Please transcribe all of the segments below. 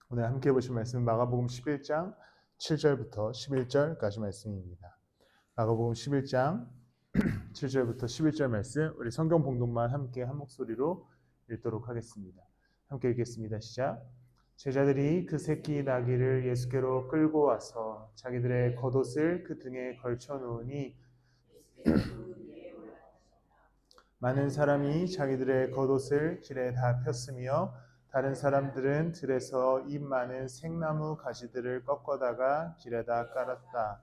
오늘 함께 보실 말씀은 마가복음 11장 7절부터 11절까지 말씀입니다. 마가복음 11장 7절부터 11절 말씀, 우리 성경 봉독만 함께 한 목소리로 읽도록 하겠습니다. 함께 읽겠습니다. 시작. 제자들이 그 새끼 나귀를 예수께로 끌고 와서 자기들의 겉옷을 그 등에 걸쳐 놓으니 많은 사람이 자기들의 겉옷을 길에 다 폈으며 다른 사람들은 들에서 잎 많은 생나무 가지들을 꺾어다가 길에다 깔았다.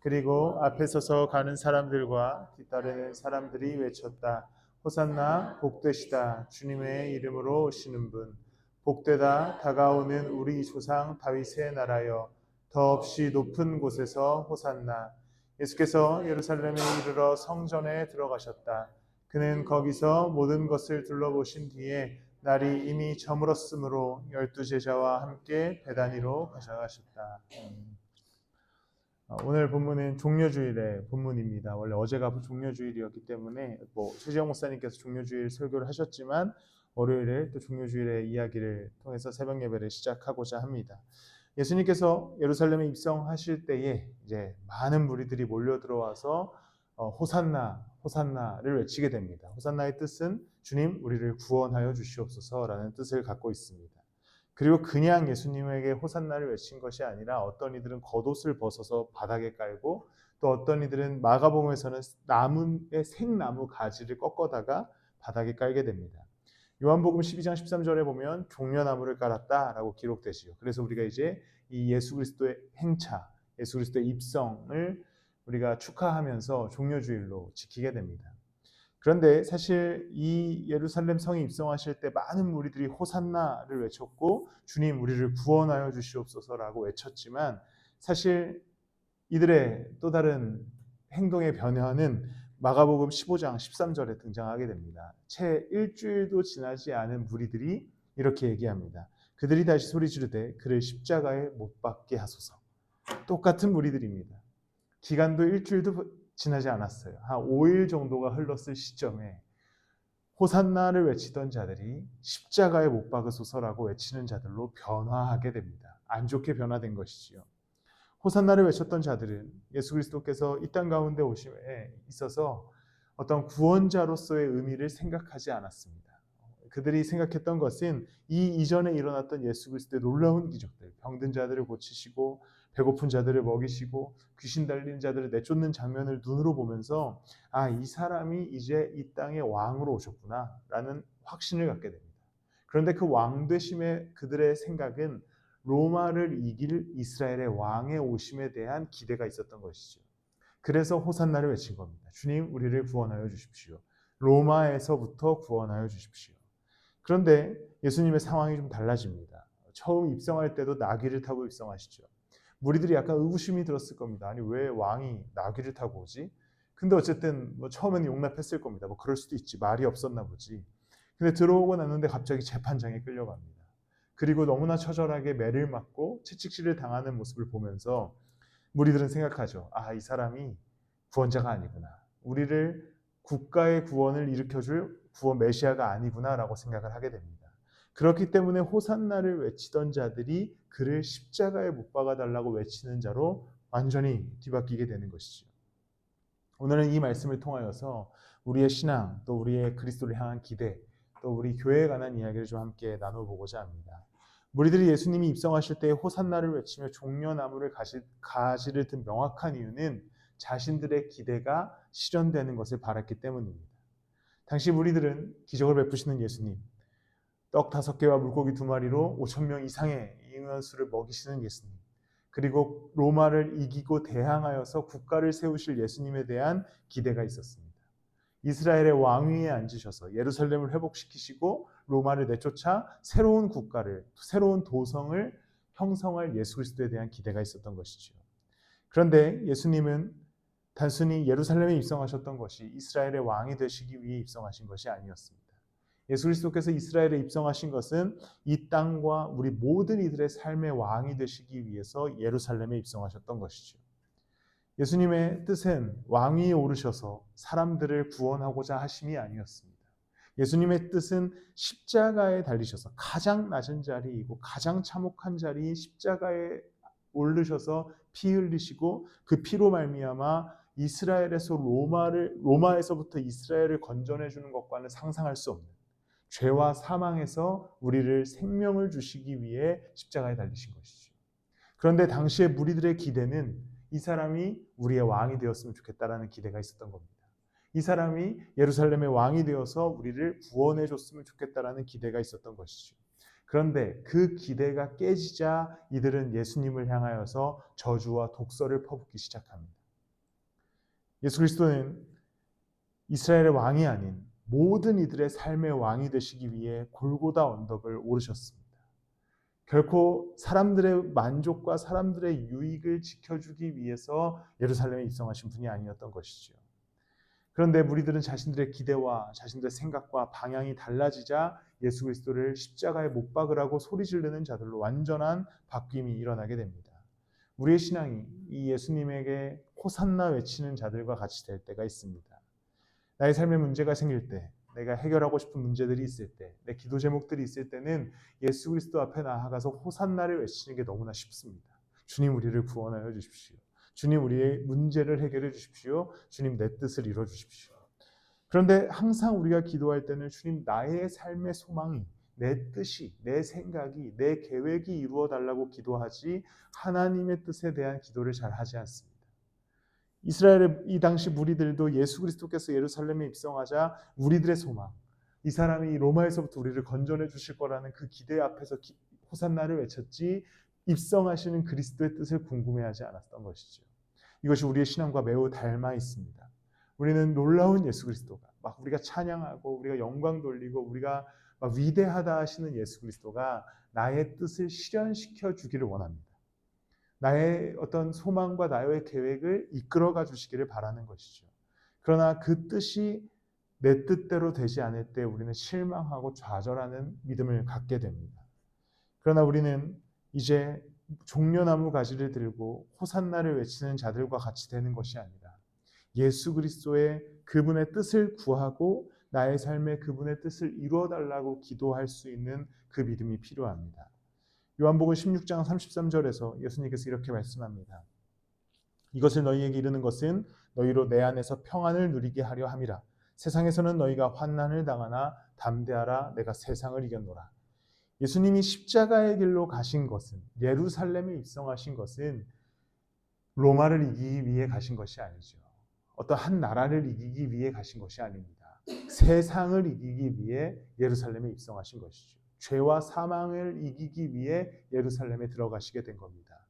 그리고 앞에 서서 가는 사람들과 뒤따르는 사람들이 외쳤다. 호산나 복되시다. 주님의 이름으로 오시는 분. 복되다 다가오는 우리 조상 다윗의 나라여. 더없이 높은 곳에서 호산나. 예수께서 예루살렘에 이르러 성전에 들어가셨다. 그는 거기서 모든 것을 둘러보신 뒤에 날이 이미 저물었으므로 12제자와 함께 베다니로 가셔가셨다. 오늘 본문은 종려주일의 본문입니다. 원래 어제가 종려주일이었기 때문에 최지영 목사님께서 종려주일 설교를 하셨지만 월요일에 또 종려주일의 이야기를 통해서 새벽 예배를 시작하고자 합니다. 예수님께서 예루살렘에 입성하실 때에 이제 많은 무리들이 몰려 들어와서 호산나, 호산나를 외치게 됩니다. 호산나의 뜻은 주님 우리를 구원하여 주시옵소서라는 뜻을 갖고 있습니다. 그리고 그냥 예수님에게 호산나를 외친 것이 아니라 어떤 이들은 겉옷을 벗어서 바닥에 깔고 또 어떤 이들은 마가복음에서는 나무의 생나무 가지를 꺾어다가 바닥에 깔게 됩니다. 요한복음 12장 13절에 보면 종려나무를 깔았다라고 기록되지요. 그래서 우리가 이제 이 예수 그리스도의 행차, 예수 그리스도의 입성을 우리가 축하하면서 종려주일로 지키게 됩니다. 그런데 사실 이 예루살렘 성에 입성하실 때 많은 무리들이 호산나를 외쳤고 주님 우리를 구원하여 주시옵소서라고 외쳤지만 사실 이들의 또 다른 행동의 변화는 마가복음 15장 13절에 등장하게 됩니다. 채 일주일도 지나지 않은 무리들이 이렇게 얘기합니다. 그들이 다시 소리 지르되 그를 십자가에 못 박게 하소서. 똑같은 무리들입니다. 기간도 일주일도 지나지 않았어요. 한 5일 정도가 흘렀을 시점에 호산나를 외치던 자들이 십자가에 못 박으소서라고 외치는 자들로 변화하게 됩니다. 안 좋게 변화된 것이지요. 호산나를 외쳤던 자들은 예수 그리스도께서 이 땅 가운데 오심에 있어서 어떤 구원자로서의 의미를 생각하지 않았습니다. 그들이 생각했던 것은 이 이전에 일어났던 예수 그리스도의 놀라운 기적들, 병든 자들을 고치시고 배고픈 자들을 먹이시고 귀신 달린 자들을 내쫓는 장면을 눈으로 보면서 이 사람이 이제 이 땅의 왕으로 오셨구나 라는 확신을 갖게 됩니다. 그런데 그 왕 되심의 그들의 생각은 로마를 이길 이스라엘의 왕의 오심에 대한 기대가 있었던 것이죠. 그래서 호산나를 외친 겁니다. 주님 우리를 구원하여 주십시오. 로마에서부터 구원하여 주십시오. 그런데 예수님의 상황이 좀 달라집니다. 처음 입성할 때도 나귀를 타고 입성하시죠. 무리들이 약간 의구심이 들었을 겁니다. 아니 왜 왕이 나귀를 타고 오지? 근데 어쨌든 처음에는 용납했을 겁니다. 그럴 수도 있지. 말이 없었나 보지. 근데 들어오고 났는데 갑자기 재판장에 끌려갑니다. 그리고 너무나 처절하게 매를 맞고 채찍질을 당하는 모습을 보면서 무리들은 생각하죠. 이 사람이 구원자가 아니구나. 우리를 국가의 구원을 일으켜줄 구원 메시아가 아니구나라고 생각을 하게 됩니다. 그렇기 때문에 호산나를 외치던 자들이 그를 십자가에 못 박아달라고 외치는 자로 완전히 뒤바뀌게 되는 것이죠. 오늘은 이 말씀을 통하여서 우리의 신앙, 또 우리의 그리스도를 향한 기대, 또 우리 교회에 관한 이야기를 좀 함께 나눠보고자 합니다. 무리들이 예수님이 입성하실 때 호산나를 외치며 종려나무를 가지를 든 명확한 이유는 자신들의 기대가 실현되는 것을 바랐기 때문입니다. 당시 무리들은 기적을 베푸시는 예수님, 떡 5개와 물고기 2마리로 5,000명 이상의 인원수를 먹이시는 예수님, 그리고 로마를 이기고 대항하여서 국가를 세우실 예수님에 대한 기대가 있었습니다. 이스라엘의 왕위에 앉으셔서 예루살렘을 회복시키시고 로마를 내쫓아 새로운 국가를, 새로운 도성을 형성할 예수 그리스도에 대한 기대가 있었던 것이죠. 그런데 예수님은 단순히 예루살렘에 입성하셨던 것이 이스라엘의 왕이 되시기 위해 입성하신 것이 아니었습니다. 예수 그리스도께서 이스라엘에 입성하신 것은 이 땅과 우리 모든 이들의 삶의 왕이 되시기 위해서 예루살렘에 입성하셨던 것이죠. 예수님의 뜻은 왕위에 오르셔서 사람들을 구원하고자 하심이 아니었습니다. 예수님의 뜻은 십자가에 달리셔서 가장 낮은 자리이고 가장 참혹한 자리인 십자가에 오르셔서 피 흘리시고 그 피로 말미암아 로마에서부터 이스라엘을 건져내 주는 것과는 상상할 수 없는 죄와 사망에서 우리를 생명을 주시기 위해 십자가에 달리신 것이죠. 그런데 당시의 무리들의 기대는 이 사람이 우리의 왕이 되었으면 좋겠다라는 기대가 있었던 겁니다. 이 사람이 예루살렘의 왕이 되어서 우리를 구원해 줬으면 좋겠다라는 기대가 있었던 것이죠. 그런데 그 기대가 깨지자 이들은 예수님을 향하여서 저주와 독설을 퍼붓기 시작합니다. 예수 그리스도는 이스라엘의 왕이 아닌 모든 이들의 삶의 왕이 되시기 위해 골고다 언덕을 오르셨습니다. 결코 사람들의 만족과 사람들의 유익을 지켜주기 위해서 예루살렘에 입성하신 분이 아니었던 것이죠. 그런데 무리들은 자신들의 기대와 자신들의 생각과 방향이 달라지자 예수 그리스도를 십자가에 못 박으라고 소리 지르는 자들로 완전한 바뀜이 일어나게 됩니다. 우리의 신앙이 이 예수님에게 호산나 외치는 자들과 같이 될 때가 있습니다. 나의 삶에 문제가 생길 때, 내가 해결하고 싶은 문제들이 있을 때, 내 기도 제목들이 있을 때는 예수 그리스도 앞에 나아가서 호산나를 외치는 게 너무나 쉽습니다. 주님 우리를 구원하여 주십시오. 주님 우리의 문제를 해결해 주십시오. 주님 내 뜻을 이루어 주십시오. 그런데 항상 우리가 기도할 때는 주님 나의 삶의 소망이, 내 뜻이, 내 생각이, 내 계획이 이루어 달라고 기도하지 하나님의 뜻에 대한 기도를 잘 하지 않습니다. 이스라엘의 이 당시 무리들도 예수 그리스도께서 예루살렘에 입성하자 우리들의 소망, 이 사람이 로마에서부터 우리를 건져내 주실 거라는 그 기대 앞에서 호산나를 외쳤지 입성하시는 그리스도의 뜻을 궁금해하지 않았던 것이죠. 이것이 우리의 신앙과 매우 닮아 있습니다. 우리는 놀라운 예수 그리스도가 막 우리가 찬양하고 우리가 영광 돌리고 우리가 막 위대하다 하시는 예수 그리스도가 나의 뜻을 실현시켜 주기를 원합니다. 나의 어떤 소망과 나의 계획을 이끌어가 주시기를 바라는 것이죠. 그러나 그 뜻이 내 뜻대로 되지 않을 때 우리는 실망하고 좌절하는 믿음을 갖게 됩니다. 그러나 우리는 이제 종려나무 가지를 들고 호산나를 외치는 자들과 같이 되는 것이 아니라 예수 그리스도의 그분의 뜻을 구하고 나의 삶에 그분의 뜻을 이루어달라고 기도할 수 있는 그 믿음이 필요합니다. 요한복음 16장 33절에서 예수님께서 이렇게 말씀합니다. 이것을 너희에게 이르는 것은 너희로 내 안에서 평안을 누리게 하려 함이라. 세상에서는 너희가 환난을 당하나 담대하라 내가 세상을 이겼노라. 예수님이 십자가의 길로 가신 것은, 예루살렘에 입성하신 것은 로마를 이기기 위해 가신 것이 아니죠. 어떤 한 나라를 이기기 위해 가신 것이 아닙니다. 세상을 이기기 위해 예루살렘에 입성하신 것이죠. 죄와 사망을 이기기 위해 예루살렘에 들어가시게 된 겁니다.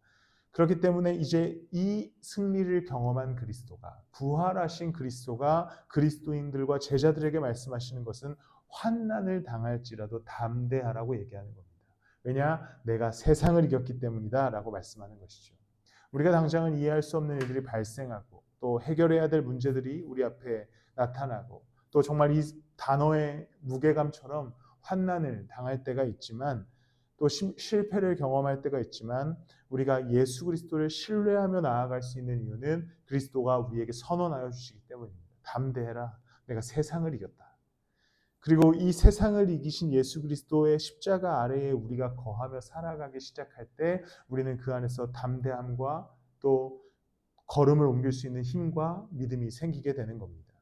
그렇기 때문에 이제 이 승리를 경험한 그리스도가, 부활하신 그리스도가 그리스도인들과 제자들에게 말씀하시는 것은 환난을 당할지라도 담대하라고 얘기하는 겁니다. 왜냐? 내가 세상을 이겼기 때문이다 라고 말씀하는 것이죠. 우리가 당장은 이해할 수 없는 일들이 발생하고 또 해결해야 될 문제들이 우리 앞에 나타나고 또 정말 이 단어의 무게감처럼 환난을 당할 때가 있지만 또 실패를 경험할 때가 있지만 우리가 예수 그리스도를 신뢰하며 나아갈 수 있는 이유는 그리스도가 우리에게 선언하여 주시기 때문입니다. 담대해라. 내가 세상을 이겼다. 그리고 이 세상을 이기신 예수 그리스도의 십자가 아래에 우리가 거하며 살아가기 시작할 때 우리는 그 안에서 담대함과 또 걸음을 옮길 수 있는 힘과 믿음이 생기게 되는 겁니다.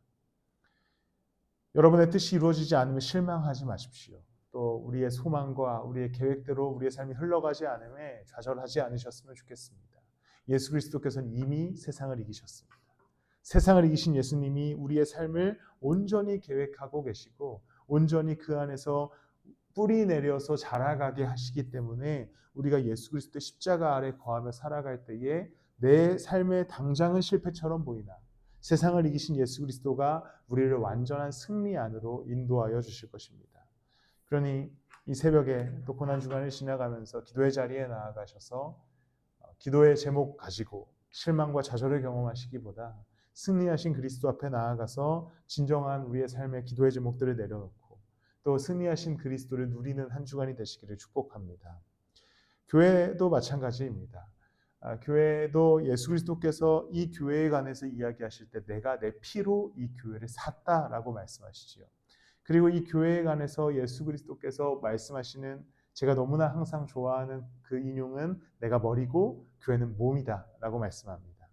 여러분의 뜻이 이루어지지 않으면 실망하지 마십시오. 또 우리의 소망과 우리의 계획대로 우리의 삶이 흘러가지 않음에 좌절하지 않으셨으면 좋겠습니다. 예수 그리스도께서는 이미 세상을 이기셨습니다. 세상을 이기신 예수님이 우리의 삶을 온전히 계획하고 계시고 온전히 그 안에서 뿌리 내려서 자라가게 하시기 때문에 우리가 예수 그리스도의 십자가 아래 거하며 살아갈 때에 내 삶의 당장은 실패처럼 보이나 세상을 이기신 예수 그리스도가 우리를 완전한 승리 안으로 인도하여 주실 것입니다. 그러니 이 새벽에 또 고난주간을 지나가면서 기도의 자리에 나아가셔서 기도의 제목 가지고 실망과 좌절을 경험하시기보다 승리하신 그리스도 앞에 나아가서 진정한 우리의 삶의 기도의 제목들을 내려놓고 또 승리하신 그리스도를 누리는 한 주간이 되시기를 축복합니다. 교회도 마찬가지입니다. 교회도 예수 그리스도께서 이 교회에 관해서 이야기하실 때 내가 내 피로 이 교회를 샀다라고 말씀하시지요. 그리고 이 교회에 관해서 예수 그리스도께서 말씀하시는, 제가 너무나 항상 좋아하는 그 인용은 내가 머리고 교회는 몸이다 라고 말씀합니다.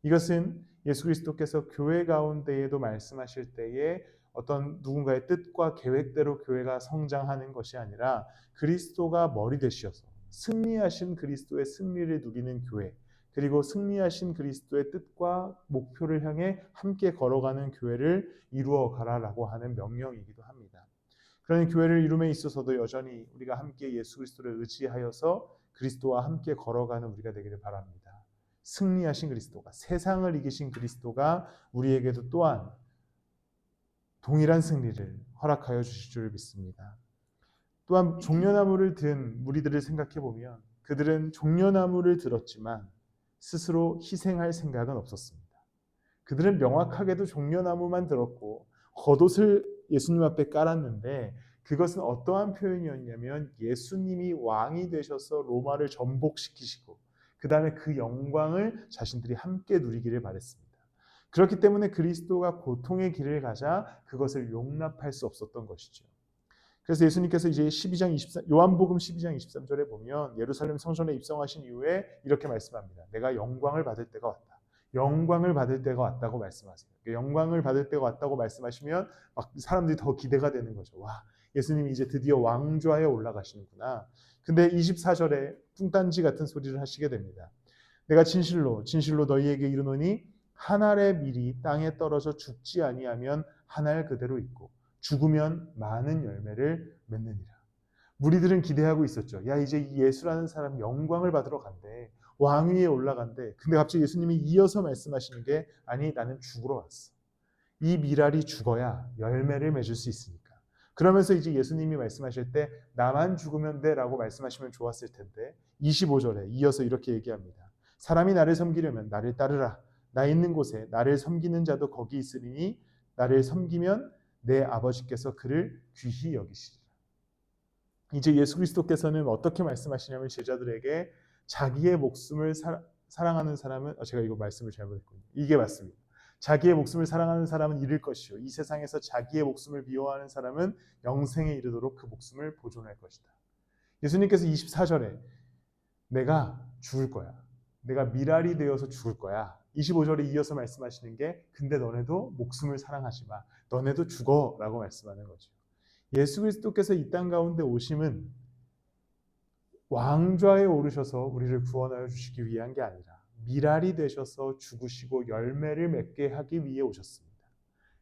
이것은 예수 그리스도께서 교회 가운데에도 말씀하실 때에 어떤 누군가의 뜻과 계획대로 교회가 성장하는 것이 아니라 그리스도가 머리 되셔서 승리하신 그리스도의 승리를 누리는 교회, 그리고 승리하신 그리스도의 뜻과 목표를 향해 함께 걸어가는 교회를 이루어 가라라고 하는 명령이기도 합니다. 그러니 교회를 이룸에 있어서도 여전히 우리가 함께 예수 그리스도를 의지하여서 그리스도와 함께 걸어가는 우리가 되기를 바랍니다. 승리하신 그리스도가, 세상을 이기신 그리스도가 우리에게도 또한 동일한 승리를 허락하여 주실 줄 믿습니다. 또한 종려나무를 든 무리들을 생각해 보면 그들은 종려나무를 들었지만 스스로 희생할 생각은 없었습니다. 그들은 명확하게도 종려나무만 들었고 겉옷을 예수님 앞에 깔았는데 그것은 어떠한 표현이었냐면 예수님이 왕이 되셔서 로마를 전복시키시고 그 다음에 그 영광을 자신들이 함께 누리기를 바랬습니다. 그렇기 때문에 그리스도가 고통의 길을 가자 그것을 용납할 수 없었던 것이죠. 그래서 예수님께서 이제 요한복음 12장 23절에 보면 예루살렘 성전에 입성하신 이후에 이렇게 말씀합니다. 내가 영광을 받을 때가 왔다. 영광을 받을 때가 왔다고 말씀하세요. 영광을 받을 때가 왔다고 말씀하시면 막 사람들이 더 기대가 되는 거죠. 와, 예수님이 이제 드디어 왕좌에 올라가시는구나. 근데 24절에 뚱딴지 같은 소리를 하시게 됩니다. 내가 진실로 너희에게 이르노니 한 알의 밀이 땅에 떨어져 죽지 아니하면 한 알 그대로 있고 죽으면 많은 열매를 맺느니라. 무리들은 기대하고 있었죠. 야, 이제 이 예수라는 사람 영광을 받으러 간대. 왕위에 올라간대. 근데 갑자기 예수님이 이어서 말씀하시는 게 아니, 나는 죽으러 왔어. 이 밀알이 죽어야 열매를 맺을 수 있으니까. 그러면서 이제 예수님이 말씀하실 때 나만 죽으면 돼 라고 말씀하시면 좋았을 텐데 25절에 이어서 이렇게 얘기합니다. 사람이 나를 섬기려면 나를 따르라. 나 있는 곳에 나를 섬기는 자도 거기 있으리니 나를 섬기면 내 아버지께서 그를 귀히 여기시리라. 이제 예수 그리스도께서는 어떻게 말씀하시냐면 제자들에게 자기의 목숨을 사랑하는 사람은 제가 이거 말씀을 잘못했군요. 이게 맞습니다. 자기의 목숨을 사랑하는 사람은 잃을 것이요 이 세상에서 자기의 목숨을 미워하는 사람은 영생에 이르도록 그 목숨을 보존할 것이다. 예수님께서 24절에 내가 죽을 거야. 내가 밀알이 되어서 죽을 거야. 25절에 이어서 말씀하시는 게 근데 너네도 목숨을 사랑하지 마. 너네도 죽어 라고 말씀하는 거죠. 예수 그리스도께서 이 땅 가운데 오심은 왕좌에 오르셔서 우리를 구원하여 주시기 위한 게 아니라 밀알이 되셔서 죽으시고 열매를 맺게 하기 위해 오셨습니다.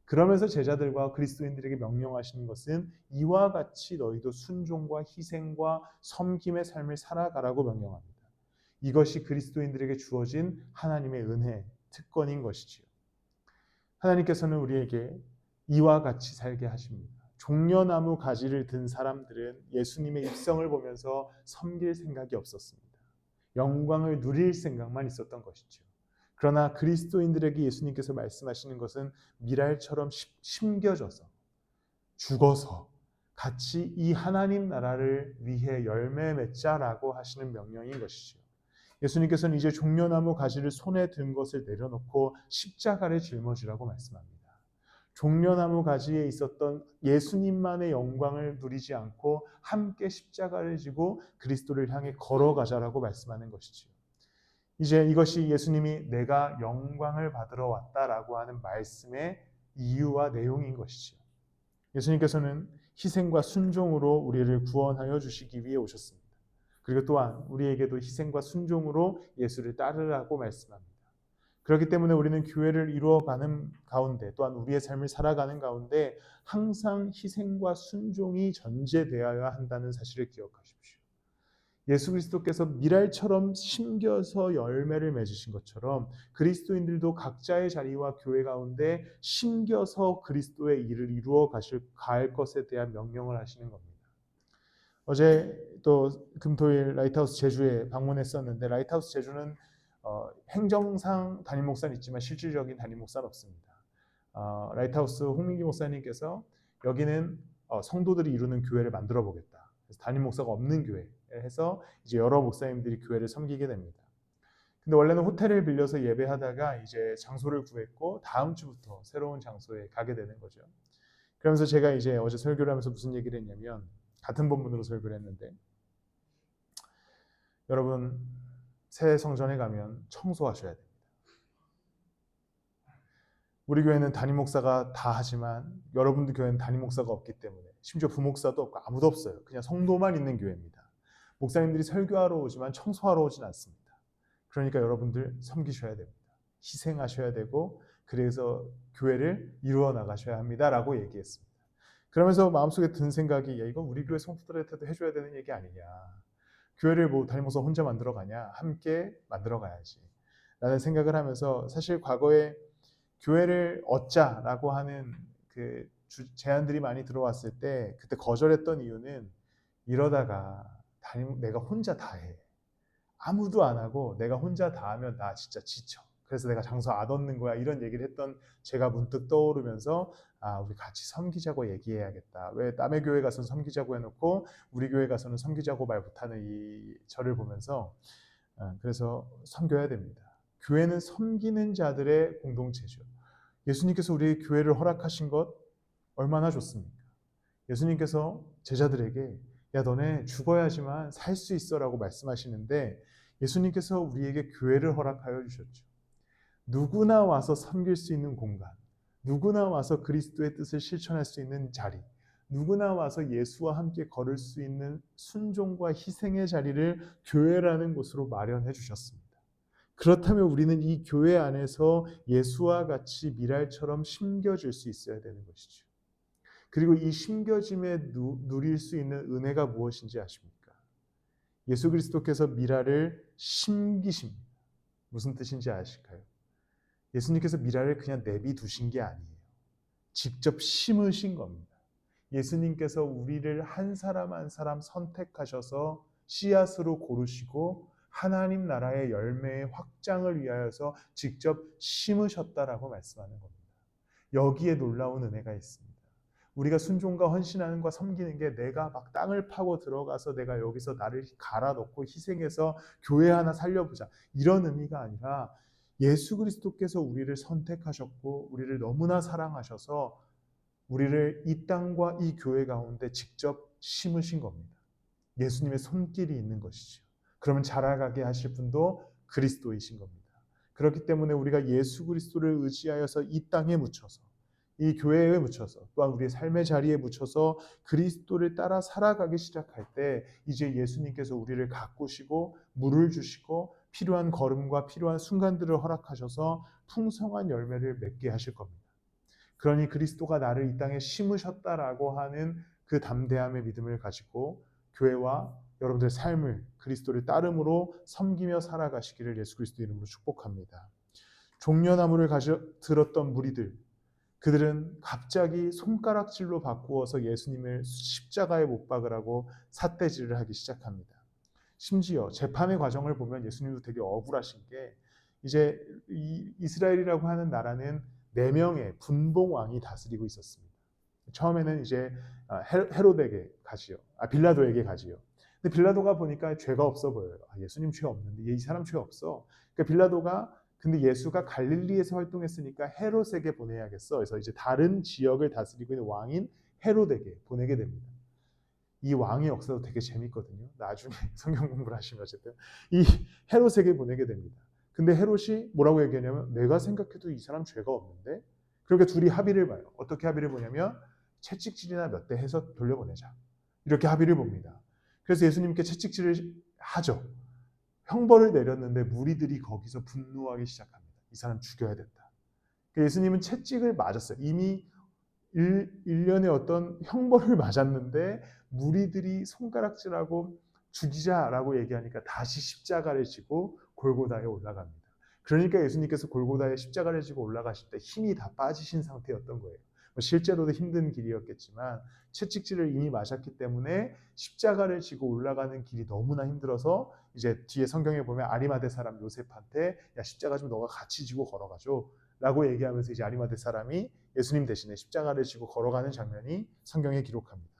그러면서 제자들과 그리스도인들에게 명령하시는 것은 이와 같이 너희도 순종과 희생과 섬김의 삶을 살아가라고 명령합니다. 이것이 그리스도인들에게 주어진 하나님의 은혜, 특권인 것이지요. 하나님께서는 우리에게 이와 같이 살게 하십니다. 종려나무 가지를 든 사람들은 예수님의 입성을 보면서 섬길 생각이 없었습니다. 영광을 누릴 생각만 있었던 것이죠. 그러나 그리스도인들에게 예수님께서 말씀하시는 것은 밀알처럼 심겨져서 죽어서 같이 이 하나님 나라를 위해 열매 맺자라고 하시는 명령인 것이죠. 예수님께서는 이제 종려나무 가지를 손에 든 것을 내려놓고 십자가를 짊어지라고 말씀합니다. 종려나무 가지에 있었던 예수님만의 영광을 누리지 않고 함께 십자가를 지고 그리스도를 향해 걸어가자라고 말씀하는 것이지요. 이제 이것이 예수님이 내가 영광을 받으러 왔다라고 하는 말씀의 이유와 내용인 것이지요. 예수님께서는 희생과 순종으로 우리를 구원하여 주시기 위해 오셨습니다. 그리고 또한 우리에게도 희생과 순종으로 예수를 따르라고 말씀합니다. 그렇기 때문에 우리는 교회를 이루어가는 가운데 또한 우리의 삶을 살아가는 가운데 항상 희생과 순종이 전제되어야 한다는 사실을 기억하십시오. 예수 그리스도께서 밀알처럼 심겨서 열매를 맺으신 것처럼 그리스도인들도 각자의 자리와 교회 가운데 심겨서 그리스도의 일을 이루어 갈 것에 대한 명령을 하시는 겁니다. 어제 또 금토일 라이트하우스 제주에 방문했었는데 라이트하우스 제주는 행정상 담임 목사는 있지만 실질적인 담임 목사는 없습니다. 라이트하우스 홍민기 목사님께서 여기는 성도들이 이루는 교회를 만들어 보겠다. 그래서 담임 목사가 없는 교회 해서 이제 여러 목사님들이 교회를 섬기게 됩니다. 근데 원래는 호텔을 빌려서 예배하다가 이제 장소를 구했고 다음 주부터 새로운 장소에 가게 되는 거죠. 그러면서 제가 이제 어제 설교를 하면서 무슨 얘기를 했냐면, 같은 본문으로 설교를 했는데, 여러분 새 성전에 가면 청소하셔야 돼요. 우리 교회는 담임 목사가 다 하지만 여러분들 교회는 담임 목사가 없기 때문에, 심지어 부목사도 없고 아무도 없어요. 그냥 성도만 있는 교회입니다. 목사님들이 설교하러 오지만 청소하러 오진 않습니다. 그러니까 여러분들 섬기셔야 됩니다. 희생하셔야 되고, 그래서 교회를 이루어 나가셔야 합니다라고 얘기했습니다. 그러면서 마음속에 든 생각이, 야, 이건 우리 교회 성도들한테도 해줘야 되는 얘기 아니냐. 교회를 뭐 담임 목사 혼자 만들어 가냐, 함께 만들어 가야지 라는 생각을 하면서, 사실 과거에 교회를 얻자라고 하는 그 제안들이 많이 들어왔을 때 그때 거절했던 이유는, 이러다가 내가 혼자 다 해, 아무도 안 하고 내가 혼자 다 하면 나 진짜 지쳐, 그래서 내가 장소 안 얻는 거야, 이런 얘기를 했던 제가 문득 떠오르면서, 아, 우리 같이 섬기자고 얘기해야겠다. 왜 남의 교회 가서는 섬기자고 해놓고 우리 교회 가서는 섬기자고 말 못하는 이 저를 보면서, 그래서 섬겨야 됩니다. 교회는 섬기는 자들의 공동체죠. 예수님께서 우리 교회를 허락하신 것 얼마나 좋습니까? 예수님께서 제자들에게, 야, 너네 죽어야지만 살 수 있어라고 말씀하시는데, 예수님께서 우리에게 교회를 허락하여 주셨죠. 누구나 와서 섬길 수 있는 공간, 누구나 와서 그리스도의 뜻을 실천할 수 있는 자리, 누구나 와서 예수와 함께 걸을 수 있는 순종과 희생의 자리를 교회라는 곳으로 마련해 주셨습니다. 그렇다면 우리는 이 교회 안에서 예수와 같이 미랄처럼 심겨질 수 있어야 되는 것이죠. 그리고 이 심겨짐에 누릴 수 있는 은혜가 무엇인지 아십니까? 예수 그리스도께서 미랄을 심기십니다. 무슨 뜻인지 아실까요? 예수님께서 미랄을 그냥 내비두신 게 아니에요. 직접 심으신 겁니다. 예수님께서 우리를 한 사람 한 사람 선택하셔서 씨앗으로 고르시고 하나님 나라의 열매의 확장을 위하여서 직접 심으셨다라고 말씀하는 겁니다. 여기에 놀라운 은혜가 있습니다. 우리가 순종과 헌신하는 과 섬기는 게 내가 막 땅을 파고 들어가서 내가 여기서 나를 갈아 넣고 희생해서 교회 하나 살려보자, 이런 의미가 아니라, 예수 그리스도께서 우리를 선택하셨고 우리를 너무나 사랑하셔서 우리를 이 땅과 이 교회 가운데 직접 심으신 겁니다. 예수님의 손길이 있는 것이죠. 그러면 자라가게 하실 분도 그리스도이신 겁니다. 그렇기 때문에 우리가 예수 그리스도를 의지하여서 이 땅에 묻혀서, 이 교회에 묻혀서, 또한 우리의 삶의 자리에 묻혀서 그리스도를 따라 살아가기 시작할 때, 이제 예수님께서 우리를 가꾸시고 물을 주시고 필요한 걸음과 필요한 순간들을 허락하셔서 풍성한 열매를 맺게 하실 겁니다. 그러니 그리스도가 나를 이 땅에 심으셨다라고 하는 그 담대함의 믿음을 가지고 교회와 여러분들의 삶을 그리스도를 따름으로 섬기며 살아가시기를 예수 그리스도 이름으로 축복합니다. 종려나무를 들었던 무리들, 그들은 갑자기 손가락질로 바꾸어서 예수님을 십자가에 못 박으라고 삿대질을 하기 시작합니다. 심지어 재판의 과정을 보면 예수님도 되게 억울하신 게, 이제 이스라엘이라고 하는 나라는 4명의 분봉 왕이 다스리고 있었습니다. 처음에는 이제 헤로데에게 가지요. 빌라도에게 가지요. 근데 빌라도가 보니까 죄가 없어 보여요. 예수님 죄 없는데, 이 사람 죄 없어. 그러니까 빌라도가, 근데 예수가 갈릴리에서 활동했으니까 헤롯에게 보내야겠어. 그래서 이제 다른 지역을 다스리고 있는 왕인 헤롯에게 보내게 됩니다. 이 왕의 역사도 되게 재밌거든요. 나중에 성경 공부를 하시면 어쨌든 이 헤롯에게 보내게 됩니다. 근데 헤롯이 뭐라고 얘기하냐면, 내가 생각해도 이 사람 죄가 없는데? 그러니까 둘이 합의를 봐요. 어떻게 합의를 보냐면, 채찍질이나 몇 대 해서 돌려보내자, 이렇게 합의를 봅니다. 그래서 예수님께 채찍질을 하죠. 형벌을 내렸는데 무리들이 거기서 분노하기 시작합니다. 이 사람 죽여야 된다. 예수님은 채찍을 맞았어요. 이미 1년의 어떤 형벌을 맞았는데 무리들이 손가락질하고 죽이자라고 얘기하니까 다시 십자가를 지고 골고다에 올라갑니다. 그러니까 예수님께서 골고다에 십자가를 지고 올라가실 때 힘이 다 빠지신 상태였던 거예요. 실제로도 힘든 길이었겠지만 채찍질을 이미 맞았기 때문에 십자가를 지고 올라가는 길이 너무나 힘들어서, 이제 뒤에 성경에 보면 아리마대 사람 요셉한테, 야, 십자가 좀 너가 같이 지고 걸어가죠 라고 얘기하면서 이제 아리마대 사람이 예수님 대신에 십자가를 지고 걸어가는 장면이 성경에 기록합니다.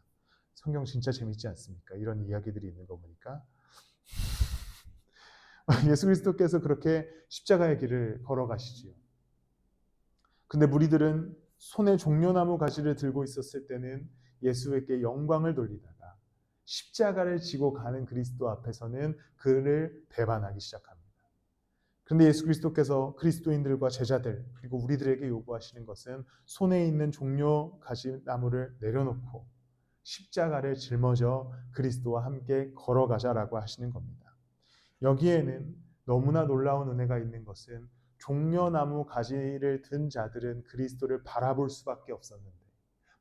성경 진짜 재밌지 않습니까? 이런 이야기들이 있는 거 보니까. 예수 그리스도께서 그렇게 십자가의 길을 걸어가시지요. 근데 무리들은 손에 종려나무 가지를 들고 있었을 때는 예수에게 영광을 돌리다가 십자가를 지고 가는 그리스도 앞에서는 그를 배반하기 시작합니다. 그런데 예수 그리스도께서 그리스도인들과 제자들 그리고 우리들에게 요구하시는 것은 손에 있는 종려 가지나무를 내려놓고 십자가를 짊어져 그리스도와 함께 걸어가자라고 하시는 겁니다. 여기에는 너무나 놀라운 은혜가 있는 것은 종려나무 가지를 든 자들은 그리스도를 바라볼 수밖에 없었는데,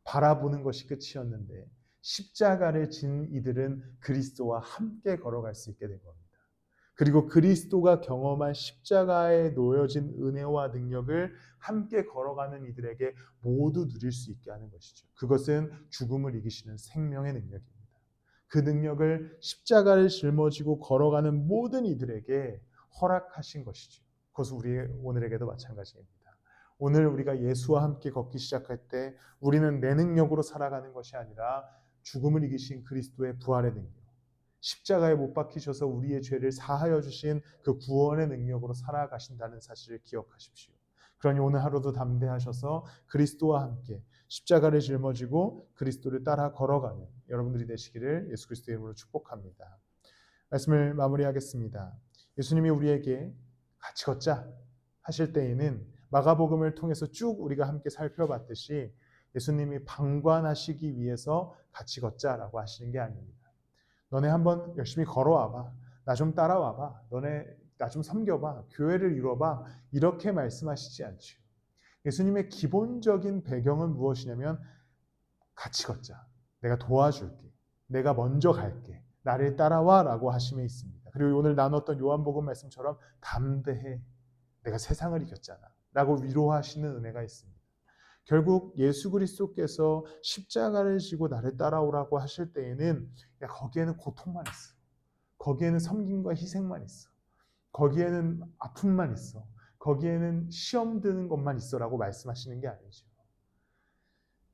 바라보는 것이 끝이었는데, 십자가를 진 이들은 그리스도와 함께 걸어갈 수 있게 된 겁니다. 그리고 그리스도가 경험한 십자가에 놓여진 은혜와 능력을 함께 걸어가는 이들에게 모두 누릴 수 있게 하는 것이죠. 그것은 죽음을 이기시는 생명의 능력입니다. 그 능력을 십자가를 짊어지고 걸어가는 모든 이들에게 허락하신 것이죠. 그것은 우리 오늘에게도 마찬가지입니다. 오늘 우리가 예수와 함께 걷기 시작할 때 우리는 내 능력으로 살아가는 것이 아니라 죽음을 이기신 그리스도의 부활의 능력, 십자가에 못 박히셔서 우리의 죄를 사하여 주신 그 구원의 능력으로 살아가신다는 사실을 기억하십시오. 그러니 오늘 하루도 담대하셔서 그리스도와 함께 십자가를 짊어지고 그리스도를 따라 걸어가는 여러분들이 되시기를 예수 그리스도의 이름으로 축복합니다. 말씀을 마무리하겠습니다. 예수님이 우리에게 같이 걷자 하실 때에는 마가복음을 통해서 쭉 우리가 함께 살펴봤듯이 예수님이 방관하시기 위해서 같이 걷자라고 하시는 게 아닙니다. 너네 한번 열심히 걸어와봐. 나 좀 따라와봐. 너네 나 좀 섬겨봐. 교회를 이뤄봐. 이렇게 말씀하시지 않죠. 예수님의 기본적인 배경은 무엇이냐면 같이 걷자. 내가 도와줄게. 내가 먼저 갈게. 나를 따라와 라고 하심에 있습니다. 그리고 오늘 나눴던 요한복음 말씀처럼 담대해. 내가 세상을 이겼잖아. 라고 위로하시는 은혜가 있습니다. 결국 예수 그리스도께서 십자가를 지고 나를 따라오라고 하실 때에는 거기에는 고통만 있어. 거기에는 섬김과 희생만 있어. 거기에는 아픔만 있어. 거기에는 시험 드는 것만 있어라고 말씀하시는 게 아니죠.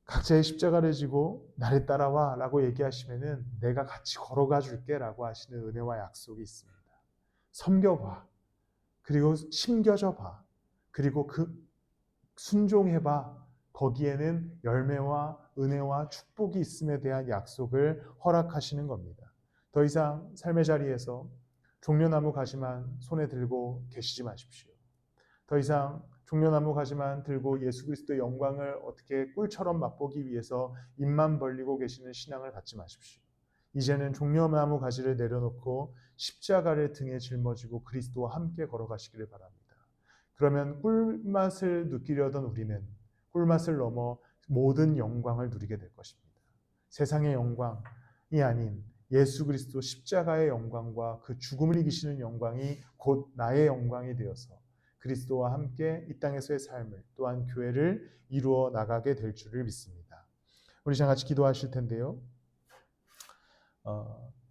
각자의 십자가를 지고 나를 따라와 라고 얘기하시면은 내가 같이 걸어가 줄게 라고 하시는 은혜와 약속이 있습니다. 섬겨봐. 그리고 심겨져 봐. 그리고 순종해봐. 거기에는 열매와 은혜와 축복이 있음에 대한 약속을 허락하시는 겁니다. 더 이상 삶의 자리에서 종려나무 가지만 손에 들고 계시지 마십시오. 더 이상 종려나무 가지만 들고 예수 그리스도의 영광을 어떻게 꿀처럼 맛보기 위해서 입만 벌리고 계시는 신앙을 갖지 마십시오. 이제는 종려나무 가지를 내려놓고 십자가를 등에 짊어지고 그리스도와 함께 걸어가시기를 바랍니다. 그러면 꿀맛을 느끼려던 우리는 꿀맛을 넘어 모든 영광을 누리게 될 것입니다. 세상의 영광이 아닌 예수 그리스도 십자가의 영광과 그 죽음을 이기시는 영광이 곧 나의 영광이 되어서 그리스도와 함께 이 땅에서의 삶을 또한 교회를 이루어 나가게 될 줄을 믿습니다. 우리 다 같이 기도하실 텐데요.